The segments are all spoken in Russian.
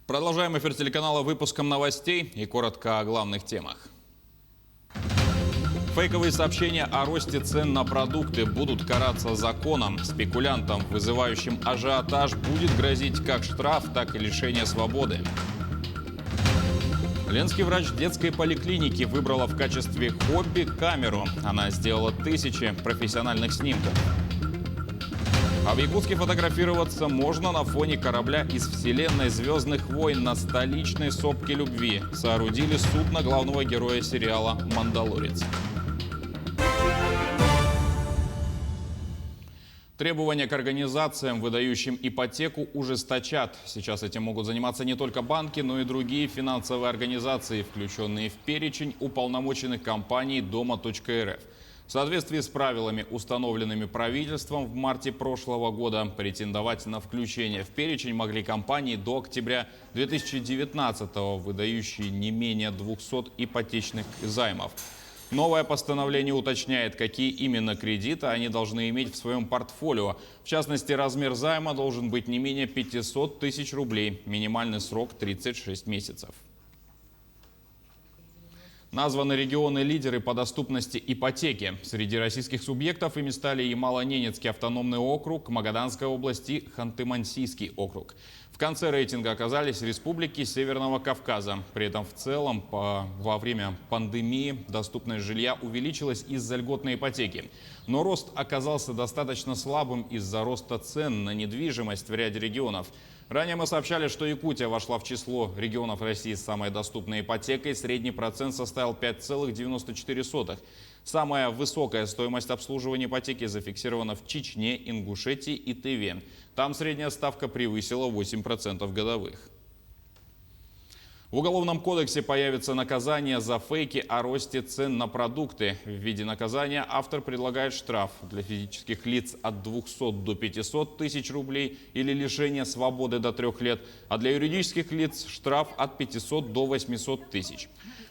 Продолжаем эфир телеканала выпуском новостей и коротко о главных темах. Фейковые сообщения о росте цен на продукты будут караться законом. Спекулянтам, вызывающим ажиотаж, будет грозить как штраф, так и лишение свободы. Ленский врач детской поликлиники выбрала в качестве хобби камеру. Она сделала тысячи профессиональных снимков. А в Якутске фотографироваться можно на фоне корабля из вселенной «Звездных войн» на столичной сопке любви. Соорудили судно главного героя сериала «Мандалорец». Требования к организациям, выдающим ипотеку, ужесточат. Сейчас этим могут заниматься не только банки, но и другие финансовые организации, включенные в перечень уполномоченных компаний Дома.рф. В соответствии с правилами, установленными правительством в марте прошлого года, претендовать на включение в перечень могли компании до октября 2019-го, выдающие не менее 200 ипотечных займов. Новое постановление уточняет, какие именно кредиты они должны иметь в своем портфолио. В частности, размер займа должен быть не менее 500 тысяч рублей. Минимальный срок – 36 месяцев. Названы регионы-лидеры по доступности ипотеки. Среди российских субъектов ими стали Ямало-Ненецкий автономный округ, Магаданская область и Ханты-Мансийский округ. В конце рейтинга оказались республики Северного Кавказа. При этом в целом во время пандемии доступность жилья увеличилась из-за льготной ипотеки. Но рост оказался достаточно слабым из-за роста цен на недвижимость в ряде регионов. Ранее мы сообщали, что Якутия вошла в число регионов России с самой доступной ипотекой. Средний процент составил 5,94. Самая высокая стоимость обслуживания ипотеки зафиксирована в Чечне, Ингушетии и Тыве. Там средняя ставка превысила 8% годовых. В Уголовном кодексе появится наказание за фейки о росте цен на продукты. В виде наказания автор предлагает штраф для физических лиц от 200 до 500 тысяч рублей или лишение свободы до 3 лет, а для юридических лиц штраф от 500 до 800 тысяч.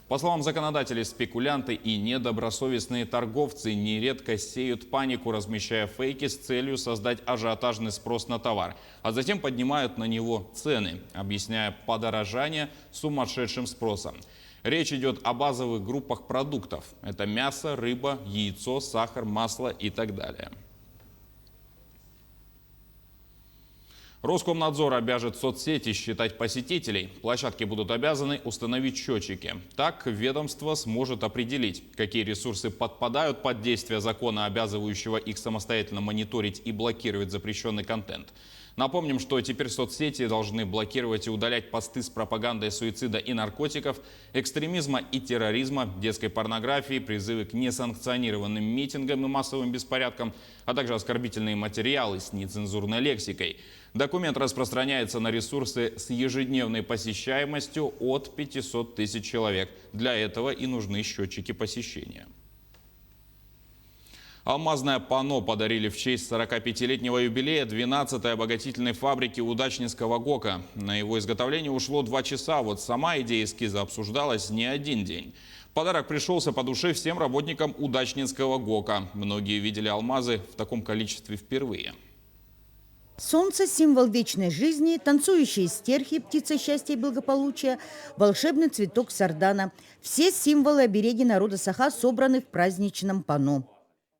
По словам законодателей, спекулянты и недобросовестные торговцы нередко сеют панику, размещая фейки с целью создать ажиотажный спрос на товар, а затем поднимают на него цены, объясняя подорожание сумасшедшим спросом. Речь идет о базовых группах продуктов. Это мясо, рыба, яйцо, сахар, масло и так далее. Роскомнадзор обяжет соцсети считать посетителей. Площадки будут обязаны установить счетчики. Так ведомство сможет определить, какие ресурсы подпадают под действие закона, обязывающего их самостоятельно мониторить и блокировать запрещенный контент. Напомним, что теперь соцсети должны блокировать и удалять посты с пропагандой суицида и наркотиков, экстремизма и терроризма, детской порнографии, призывы к несанкционированным митингам и массовым беспорядкам, а также оскорбительные материалы с нецензурной лексикой. Документ распространяется на ресурсы с ежедневной посещаемостью от 500 тысяч человек. Для этого и нужны счетчики посещения. Алмазное панно подарили в честь 45-летнего юбилея 12-й обогатительной фабрики Удачнинского ГОКа. На его изготовление ушло 2 часа, вот сама идея эскиза обсуждалась не один день. Подарок пришелся по душе всем работникам Удачнинского ГОКа. Многие видели алмазы в таком количестве впервые. Солнце – символ вечной жизни, танцующие стерхи – птица счастья и благополучия, волшебный цветок сардана. Все символы обереги народа Саха собраны в праздничном панно.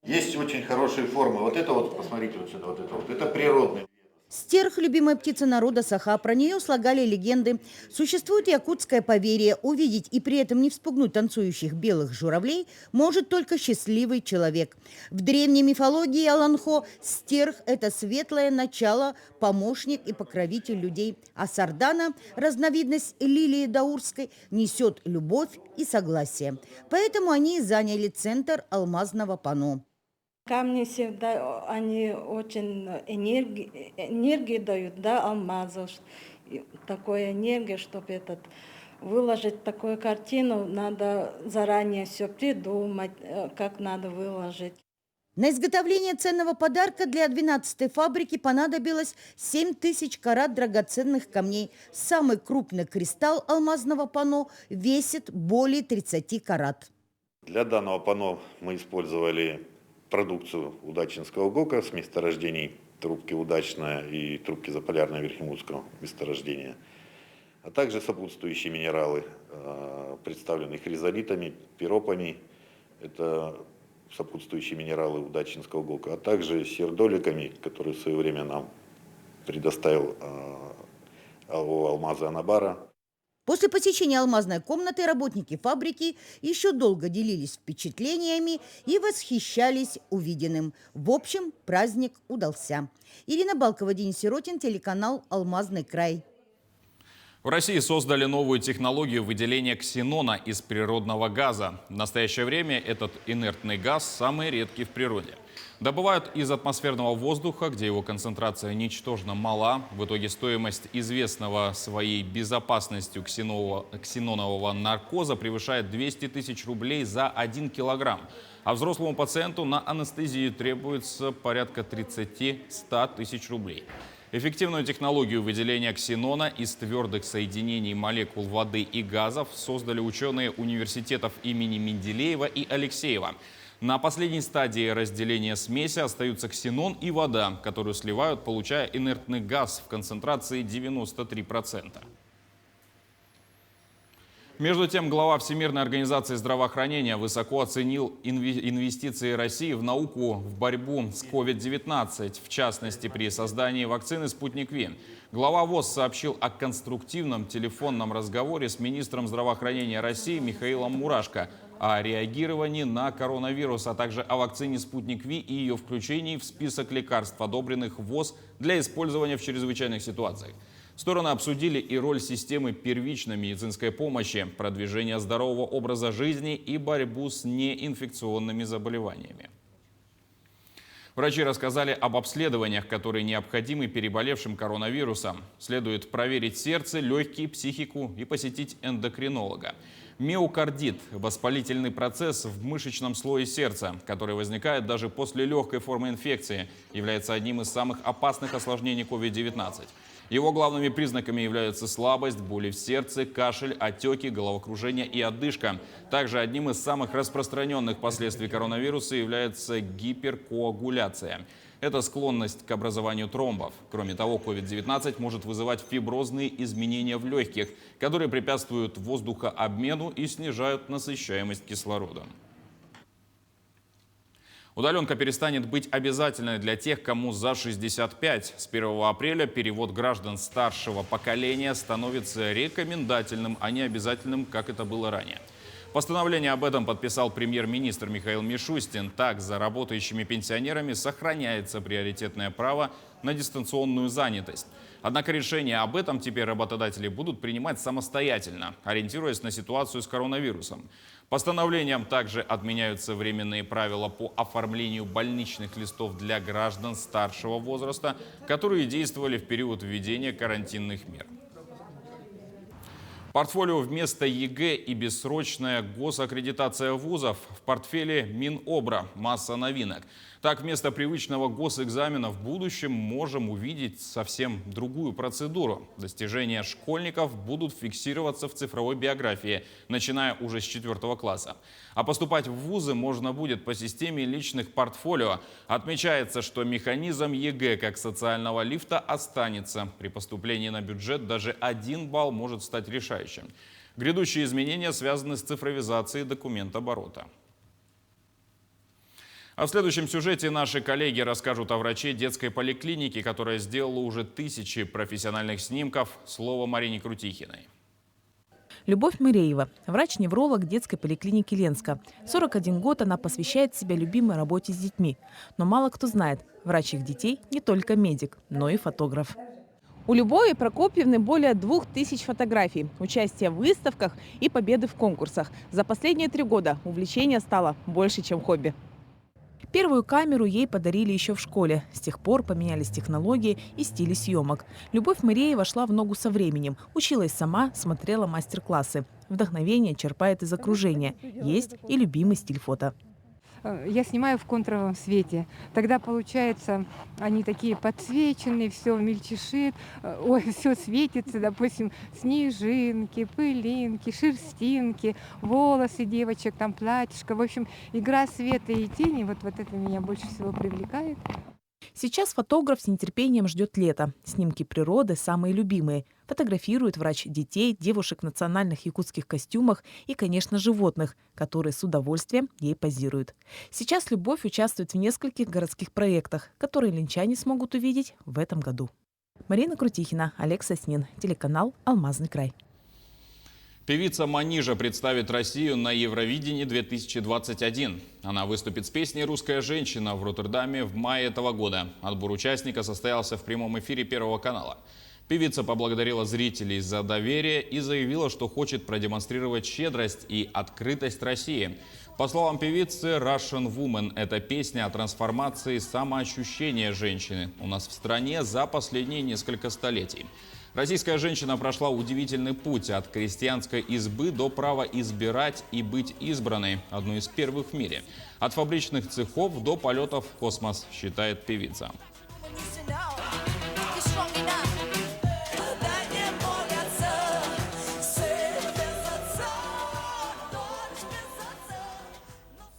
Есть очень хорошие формы. Вот это вот, посмотрите, вот сюда, это природный. Стерх – любимая птица народа Саха. Про нее слагали легенды. Существует якутское поверье: увидеть и при этом не вспугнуть танцующих белых журавлей может только счастливый человек. В древней мифологии Аланхо стерх – это светлое начало, помощник и покровитель людей. А сардана, разновидность лилии даурской, несет любовь и согласие. Поэтому они и заняли центр алмазного панно. Камни всегда, они очень энергии дают, да, алмазы. Такой энергия, чтобы выложить такую картину, надо заранее все придумать, как надо выложить. На изготовление ценного подарка для 12-й фабрики понадобилось 7000 карат драгоценных камней. Самый крупный кристалл алмазного панно весит более 30 карат. Для данного панно мы использовали продукцию Удачнинского ГОКа с месторождений трубки Удачная и трубки Заполярная Верхнеудского месторождения. а также сопутствующие минералы, представленные хризолитами, пиропами, это сопутствующие минералы удачинского ГОКа, а также сердоликами, которые в свое время нам предоставил АО «Алмазы Анабара». После посещения алмазной комнаты работники фабрики еще долго делились впечатлениями и восхищались увиденным. В общем, праздник удался. Ирина Балкова, Денис Сиротин, телеканал «Алмазный край». В России создали новую технологию выделения ксенона из природного газа. В настоящее время этот инертный газ самый редкий в природе. Добывают из атмосферного воздуха, где его концентрация ничтожно мала. В итоге стоимость известного своей безопасностью ксенонового наркоза превышает 200 тысяч рублей за 1 килограмм. А взрослому пациенту на анестезию требуется порядка 30-100 тысяч рублей. Эффективную технологию выделения ксенона из твердых соединений молекул воды и газов создали ученые университетов имени Менделеева и Алексеева. На последней стадии разделения смеси остаются ксенон и вода, которую сливают, получая инертный газ в концентрации 93%. Между тем, глава Всемирной организации здравоохранения высоко оценил инвестиции России в науку в борьбу с COVID-19, в частности, при создании вакцины «Спутник Ви». Глава ВОЗ сообщил о конструктивном телефонном разговоре с министром здравоохранения России Михаилом Мурашко о реагировании на коронавирус, а также о вакцине «Спутник Ви» и ее включении в список лекарств, одобренных ВОЗ для использования в чрезвычайных ситуациях. Стороны обсудили и роль системы первичной медицинской помощи, продвижение здорового образа жизни и борьбу с неинфекционными заболеваниями. Врачи рассказали об обследованиях, которые необходимы переболевшим коронавирусом. Следует проверить сердце, легкие, психику и посетить эндокринолога. Миокардит – воспалительный процесс в мышечном слое сердца, который возникает даже после легкой формы инфекции, является одним из самых опасных осложнений COVID-19. Его главными признаками являются слабость, боли в сердце, кашель, отеки, головокружение и одышка. Также одним из самых распространенных последствий коронавируса является гиперкоагуляция. Это склонность к образованию тромбов. Кроме того, COVID-19 может вызывать фиброзные изменения в легких, которые препятствуют воздухообмену и снижают насыщаемость кислородом. Удаленка перестанет быть обязательной для тех, кому за 65. С 1 апреля перевод граждан старшего поколения становится рекомендательным, а не обязательным, как это было ранее. Постановление об этом подписал премьер-министр Михаил Мишустин. Так, за работающими пенсионерами сохраняется приоритетное право на дистанционную занятость. Однако решение об этом теперь работодатели будут принимать самостоятельно, ориентируясь на ситуацию с коронавирусом. Постановлением также отменяются временные правила по оформлению больничных листов для граждан старшего возраста, которые действовали в период введения карантинных мер. Портфолио вместо ЕГЭ и бессрочная госаккредитация вузов. В портфеле Минобра масса новинок. Так, вместо привычного госэкзамена в будущем можем увидеть совсем другую процедуру. Достижения школьников будут фиксироваться в цифровой биографии, начиная уже с 4 класса. А поступать в вузы можно будет по системе личных портфолио. Отмечается, что механизм ЕГЭ как социального лифта останется. При поступлении на бюджет даже 1 балл может стать решающим. Грядущие изменения связаны с цифровизацией документооборота. А в следующем сюжете наши коллеги расскажут о враче детской поликлиники, которая сделала уже 1000 профессиональных снимков. Слово Марине Крутихиной. Любовь Мыреева, врач-невролог детской поликлиники Ленска. 41 год она посвящает себя любимой работе с детьми. Но мало кто знает, врач их детей не только медик, но и фотограф. У Любови Прокопьевны более 2000 фотографий, участие в выставках и победы в конкурсах. За последние 3 года увлечение стало больше, чем хобби. Первую камеру ей подарили еще в школе. С тех пор поменялись технологии и стили съемок. Любовь Мыреева шла в ногу со временем. Училась сама, смотрела мастер-классы. Вдохновение черпает из окружения. Есть и любимый стиль фото. Я снимаю в контровом свете. Тогда, получается, они такие подсвеченные, все мельчешит, ой, все светится, допустим, снежинки, пылинки, шерстинки, волосы девочек, там платьишко. В общем, игра света и тени, вот это меня больше всего привлекает. Сейчас фотограф с нетерпением ждет лета. Снимки природы самые любимые. Фотографирует врач детей, девушек в национальных якутских костюмах и, конечно, животных, которые с удовольствием ей позируют. Сейчас Любовь участвует в нескольких городских проектах, которые ленчане смогут увидеть в этом году. Марина Крутихина, Олег Соснин, телеканал «Алмазный край». Певица Манижа представит Россию на Евровидении 2021. Она выступит с песней «Русская женщина» в Роттердаме в мае этого года. Отбор участника состоялся в прямом эфире Первого канала. Певица поблагодарила зрителей за доверие и заявила, что хочет продемонстрировать щедрость и открытость России. По словам певицы, Russian Woman – это песня о трансформации самоощущения женщины у нас в стране за последние несколько столетий. Российская женщина прошла удивительный путь от крестьянской избы до права избирать и быть избранной, одной из первых в мире. От фабричных цехов до полетов в космос, считает певица.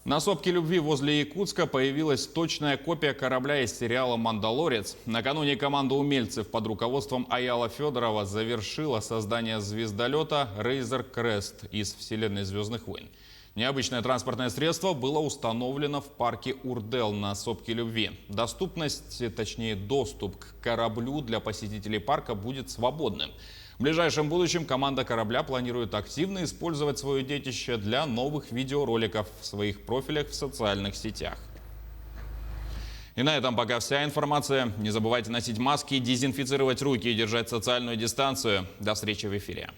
На сопке любви возле Якутска появилась точная копия корабля из сериала «Мандалорец». Накануне команда умельцев под руководством Аяла Федорова завершила создание звездолета Razor Crest из вселенной «Звездных войн». Необычное транспортное средство было установлено в парке Урдел на сопке любви. Доступность, точнее доступ к кораблю для посетителей парка будет свободным. В ближайшем будущем команда корабля планирует активно использовать свое детище для новых видеороликов в своих профилях в социальных сетях. И на этом пока вся информация. Не забывайте носить маски, дезинфицировать руки и держать социальную дистанцию. До встречи в эфире.